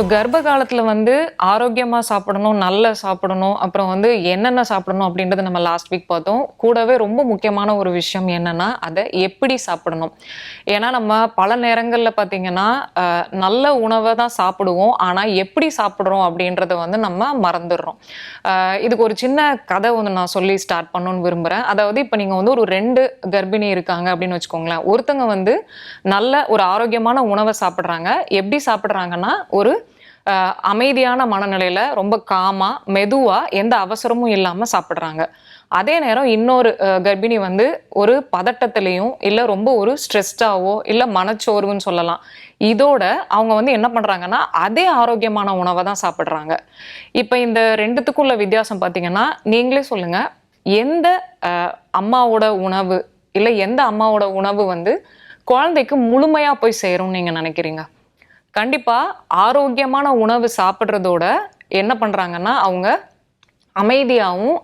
So கர்ப்ப காலத்தில் வந்து ஆரோக்கியமாக சாப்பிடணும், நல்ல சாப்பிடணும், அப்புறம் வந்து என்னென்ன சாப்பிடணும் அப்படின்றத நம்ம லாஸ்ட் வீக் பார்த்தோம். கூடவே ரொம்ப முக்கியமான ஒரு விஷயம் என்னன்னா, அதை எப்படி சாப்பிடணும். ஏன்னா நம்ம பல நேரங்களில் பார்த்தீங்கன்னா நல்ல உணவை தான் சாப்பிடுவோம், ஆனால் எப்படி சாப்பிட்றோம் அப்படின்றத வந்து நம்ம மறந்துடுறோம். இதுக்கு ஒரு சின்ன கதை ஒன்று நான் சொல்லி ஸ்டார்ட் பண்ணணும்னு விரும்புகிறேன். அதாவது இப்போ நீங்கள் வந்து ஒரு 2 கர்ப்பிணி இருக்காங்க அப்படின்னு வச்சுக்கோங்களேன். ஒருத்தங்க வந்து நல்ல ஒரு ஆரோக்கியமான உணவை சாப்பிட்றாங்க. எப்படி சாப்பிட்றாங்கன்னா, ஒரு அமைதியான மனநிலையில ரொம்ப காமா மெதுவா எந்த அவசரமும் இல்லாம சாப்பிடுறாங்க. அதே நேரம் இன்னொரு கர்ப்பிணி வந்து ஒரு பதட்டத்திலையும் இல்ல ரொம்ப ஒரு ஸ்ட்ரெஸ்டாவோ இல்ல மனச்சோர்வுன்னு சொல்லலாம். இதோட அவங்க வந்து என்ன பண்றாங்கன்னா அதே ஆரோக்கியமான உணவை தான் சாப்பிடுறாங்க. இப்ப இந்த ரெண்டுத்துக்குள்ள வித்தியாசம் பாத்தீங்கன்னா நீங்களே சொல்லுங்க. எந்த அம்மாவோட உணவு இல்ல எந்த அம்மாவோட உணவு வந்து குழந்தைக்கு முழுமையா போய் சேரும்னு நீங்க நினைக்கிறீங்க? கண்டிப்பா ஆரோக்கியமான உணவு சாப்பிட்றதோட என்ன பண்றாங்கன்னா அவங்க அமைதியாகவும்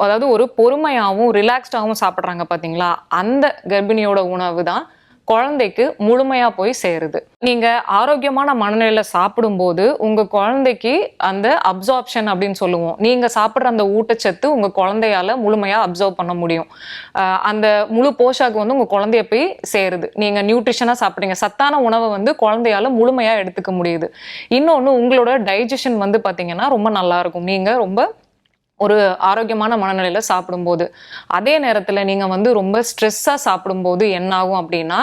அதாவது ஒரு பொறுமையாகவும் ரிலாக்ஸ்டாகவும் சாப்பிட்றாங்க பார்த்தீங்களா? அந்த கர்ப்பிணியோட உணவு தான் குழந்தைக்கு முழுமையா போய் சேருது. நீங்க ஆரோக்கியமான மனநிலையில சாப்பிடும்போது உங்க குழந்தைக்கு அந்த அப்சார்ப்ஷன் அப்படின்னு சொல்லுவோம். நீங்க சாப்பிட்ற அந்த ஊட்டச்சத்து உங்க குழந்தையால முழுமையா அப்சர்வ் பண்ண முடியும். அந்த முழு போஷாக்கு வந்து உங்க குழந்தைய போய் சேருது. நீங்க நியூட்ரிஷனா சாப்பிட்றீங்க, சத்தான உணவை வந்து குழந்தையால முழுமையா எடுத்துக்க முடியுது. இன்னொன்னு உங்களோட டைஜஷன் வந்து பாத்தீங்கன்னா ரொம்ப நல்லா இருக்கும். நீங்க ரொம்ப ஒரு ஆரோக்கியமான மனநிலையில சாப்பிடும்போது. அதே நேரத்துல நீங்க வந்து ரொம்ப ஸ்ட்ரெஸ்ஸா சாப்பிடும்போது என்ன ஆகும் அப்படின்னா,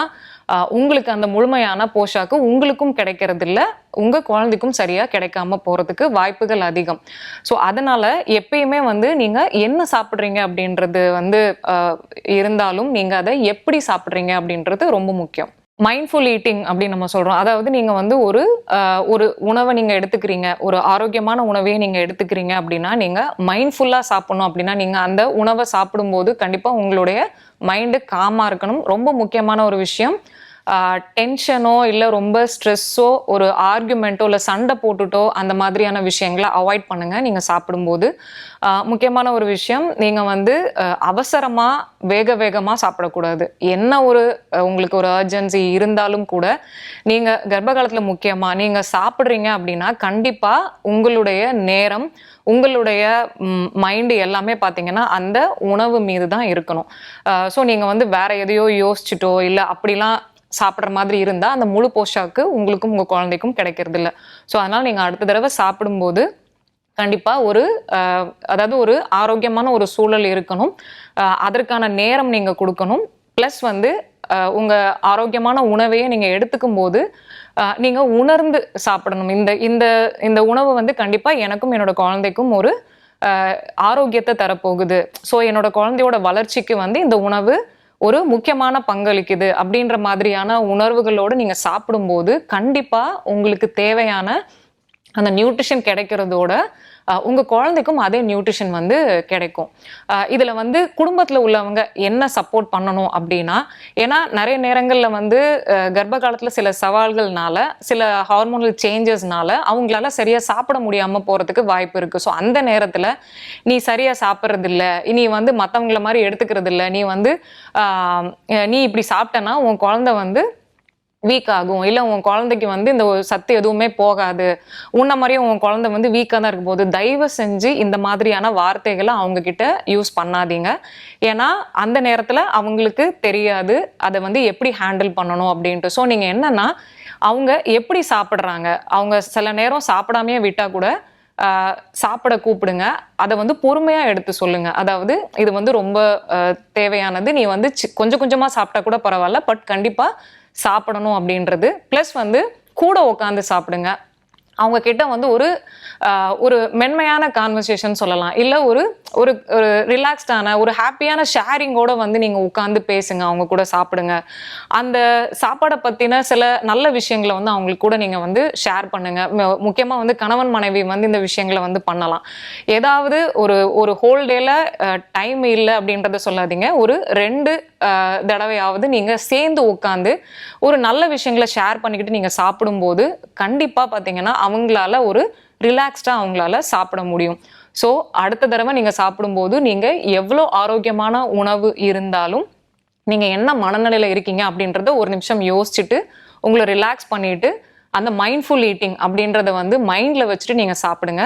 உங்களுக்கு அந்த முழுமையான போஷாக்கு உங்களுக்கும் கிடைக்கிறது இல்ல, உங்க குழந்தைக்கும் சரியா கிடைக்காம போறதுக்கு வாய்ப்புகள் அதிகம். ஸோ அதனால எப்பயுமே வந்து நீங்க என்ன சாப்பிட்றீங்க அப்படின்றது வந்து இருந்தாலும் நீங்க அதை எப்படி சாப்பிட்றீங்க அப்படின்றது ரொம்ப முக்கியம். மைண்ட்ஃபுல் ஈட்டிங் அப்படின்னு நம்ம சொல்றோம். அதாவது நீங்க வந்து ஒரு உணவை நீங்க எடுத்துக்கிறீங்க, ஒரு ஆரோக்கியமான உணவையே நீங்க எடுத்துக்கிறீங்க அப்படின்னா நீங்க மைண்ட்ஃபுல்லா சாப்பிடணும். அப்படின்னா நீங்க அந்த உணவை சாப்பிடும்போது கண்டிப்பா உங்களுடைய மைண்டு காமா இருக்கணும். ரொம்ப முக்கியமான ஒரு விஷயம். டென்ஷனோ இல்லை ரொம்ப ஸ்ட்ரெஸ்ஸோ ஒரு ஆர்குமெண்ட்டோ இல்லை சண்டை போட்டுட்டோ அந்த மாதிரியான விஷயங்களை அவாய்ட் பண்ணுங்க நீங்க சாப்பிடும்போது. முக்கியமான ஒரு விஷயம், நீங்க வந்து அவசரமா வேகமா சாப்பிடக்கூடாது. என்ன ஒரு உங்களுக்கு ஒரு அர்ஜென்சி இருந்தாலும் கூட நீங்க கர்ப்ப காலத்துல முக்கியமா நீங்க சாப்பிட்றீங்க அப்படின்னா கண்டிப்பா உங்களுடைய நேரம் உங்களுடைய மைண்டு எல்லாமே பார்த்தீங்கன்னா அந்த உணவு மீது தான் இருக்கணும். ஸோ நீங்கள் வந்து வேற எதையோ யோசிச்சுட்டோ இல்லை அப்படிலாம் சாப்பிட்ற மாதிரி இருந்தால் அந்த முழு போஷாக்கு உங்களுக்கும் உங்கள் குழந்தைக்கும் கிடைக்கிறது இல்லை. ஸோ அதனால் நீங்கள் அடுத்த தடவை சாப்பிடும்போது கண்டிப்பாக அதாவது ஒரு ஆரோக்கியமான ஒரு சூழல் இருக்கணும். அதற்கான நேரம் நீங்கள் கொடுக்கணும். ப்ளஸ் வந்து உங்கள் ஆரோக்கியமான உணவையே நீங்கள் எடுத்துக்கும் போது நீங்கள் உணர்ந்து சாப்பிடணும். இந்த உணவு வந்து கண்டிப்பாக எனக்கும் என்னோட குழந்தைக்கும் ஒரு ஆரோக்கியத்தை தரப்போகுது. ஸோ என்னோட குழந்தையோட வளர்ச்சிக்கு வந்து இந்த உணவு ஒரு முக்கியமான பங்களிக்குது அப்படின்ற மாதிரியான உணர்வுகளோடு நீங்க சாப்பிடும்போது கண்டிப்பா உங்களுக்கு தேவையான அந்த நியூட்ரிஷன் கிடைக்கிறதோட உங்க குழந்தைக்கும் அதே நியூட்ரிஷன் வந்து கிடைக்கும். இதுல வந்து குடும்பத்துல உள்ளவங்க என்ன சப்போர்ட் பண்ணணும் அப்படின்னா, ஏன்னா நிறைய நேரங்கள்ல வந்து கர்ப்ப காலத்துல சில சவால்கள்னால சில ஹார்மோனல் சேஞ்சஸ்னால அவங்களால சரியா சாப்பிட முடியாம போறதுக்கு வாய்ப்பு இருக்கு. ஸோ அந்த நேரத்துல நீ சரியா சாப்பிட்றது இல்லை, நீ வந்து மற்றவங்கள மாதிரி எடுத்துக்கிறது இல்லை, நீ இப்படி சாப்பிட்டனா உன் குழந்தை வந்து வீக் ஆகும், இல்லை உன் குழந்தைக்கு வந்து இந்த சத்து எதுவுமே போகாது, உன்ன மாதிரியும் உன் குழந்தை வந்து வீக்காக தான் இருக்கும் போது தயவு செஞ்சு இந்த மாதிரியான வார்த்தைகளை அவங்க கிட்ட யூஸ் பண்ணாதீங்க. ஏன்னா அந்த நேரத்தில் அவங்களுக்கு தெரியாது அதை வந்து எப்படி ஹேண்டில் பண்ணணும் அப்படின்ட்டு. ஸோ நீங்கள் என்னன்னா அவங்க எப்படி சாப்பிட்றாங்க, அவங்க சில நேரம் சாப்பிடாமையே விட்டா கூட சாப்பிட கூப்பிடுங்க. அதை வந்து பொறுமையா எடுத்து சொல்லுங்க. அதாவது இது வந்து ரொம்ப தேவையானது, நீ வந்து கொஞ்சம் கொஞ்சமா சாப்பிட்டா கூட பரவாயில்ல, பட் கண்டிப்பா சாப்பிடணும் அப்படின்றது. ப்ளஸ் வந்து கூட உட்காந்து சாப்பிடுங்க. அவங்க கிட்ட வந்து ஒரு மென்மையான கான்வர்சேஷன் சொல்லலாம், இல்லை ஒரு ஒரு ரிலாக்ஸ்டான ஒரு ஹாப்பியான ஷேரிங்கோட வந்து நீங்க உட்காந்து பேசுங்க, அவங்க கூட சாப்பிடுங்க. அந்த சாப்பாடை பத்தின சில நல்ல விஷயங்களை வந்து அவங்களுக்கு கூட நீங்க வந்து ஷேர் பண்ணுங்க. முக்கியமா வந்து கணவன் மனைவி வந்து இந்த விஷயங்களை வந்து பண்ணலாம். ஏதாவது ஒரு ஹோல் டேல டைம் இல்லை அப்படின்றத சொல்லாதீங்க. ஒரு 2 தடவையாவது நீங்க சேர்ந்து உட்காந்து ஒரு நல்ல விஷயங்களை ஷேர் பண்ணிக்கிட்டு நீங்க சாப்பிடும்போது கண்டிப்பா பாத்தீங்கன்னா அவங்களால ஒரு ரிலாக்ஸ்டா அவங்களால சாப்பிட முடியும். ஸோ அடுத்த தடவை நீங்க சாப்பிடும்போது நீங்க எவ்வளோ ஆரோக்கியமான உணவு இருந்தாலும் நீங்க என்ன மனநிலையில இருக்கீங்க அப்படின்றத ஒரு நிமிஷம் யோசிச்சுட்டு உங்களை ரிலாக்ஸ் பண்ணிட்டு அந்த மைண்ட்ஃபுல் ஈட்டிங் அப்படின்றத வந்து மைண்டில் வச்சுட்டு நீங்கள் சாப்பிடுங்க.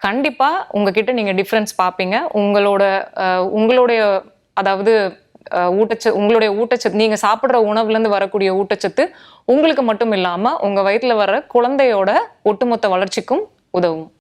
கண்டிப்பாக உங்ககிட்ட நீங்கள் டிஃப்ரென்ஸ் பார்ப்பீங்க. உங்களுடைய அதாவது உங்களுடைய ஊட்டச்சத்து, நீங்கள் சாப்பிட்ற உணவுலேருந்து வரக்கூடிய ஊட்டச்சத்து உங்களுக்கு மட்டும் இல்லாமல் உங்கள் வயிற்றில் வர்ற குழந்தையோட ஒட்டுமொத்த வளர்ச்சிக்கும் உதவும்.